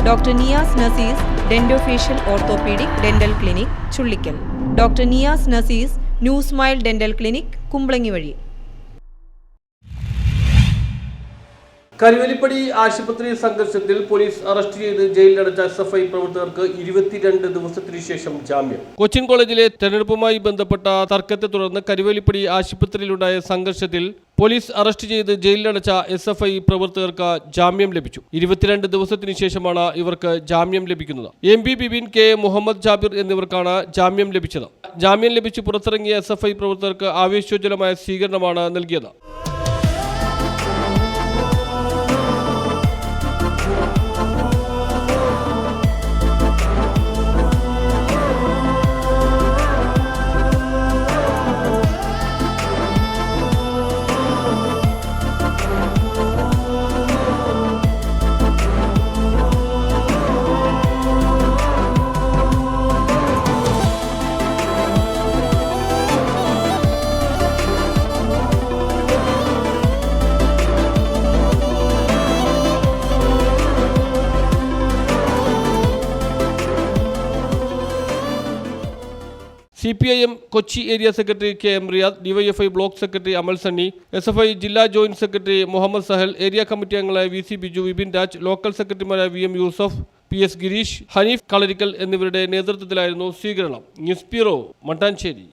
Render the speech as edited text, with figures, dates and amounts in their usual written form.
Doctor Niyas Nasees dentofacial orthopaedic dental clinic Chullikkal, doctor Niyas Nasees new smile dental clinic Kumbalangi വഴി. കരുവലിപ്പടി ആശുപത്രി സംഘർഷത്തിൽ police arrest ചെയ്ത് ജയിലിലടച്ച SFI പ്രവർത്തകർക്ക് 22 ദിവസത്തിനു ശേഷം ജാമ്യം. കൊച്ചിൻ കോളേജിലെ തെരഞ്ഞെടുപ്പുമായി ബന്ധപ്പെട്ട തർക്കത്തെ തുടർന്ന് കരുവലിപ്പടി ആശുപത്രിയിലുണ്ടായ സംഘർഷത്തിൽ പോലീസ് അറസ്റ്റ് ചെയ്ത് ജയിലിലടച്ച SFI പ്രവർത്തകർക്ക് ജാമ്യം ലഭിച്ചു. 22 ദിവസത്തിനു ശേഷമാണ് ഇവർക്ക് ജാമ്യം ലഭിക്കുന്നത്. MP ബിബിൻ, K മുഹമ്മദ് ജാബിർ എന്നിവർക്കാണ് ജാമ്യം ലഭിച്ചത്. ജാമ്യം ലഭിച്ച് പുറത്തിറങ്ങിയ SFI പ്രവർത്തകർക്ക് ആവേശോജ്വലമായ സ്വീകരണമാണ് നൽകിയത്. CPIM Kochi area secretary KM Riyad, DYFI block secretary Amal Sunny, SFI ജില്ലാ joint secretary Muhammad Sahal, area committee അംഗങ്ങളായ VC ബിജു, വിപിൻ രാജ്, ലോക്കൽ സെക്രട്ടറിമാരായ VM യൂസഫ്, PS ഗിരീഷ്, ഹനീഫ് കളരിക്കൽ എന്നിവരുടെ നേതൃത്വത്തിലായിരുന്നു സ്വീകരണം. News bureau, Mattancherry.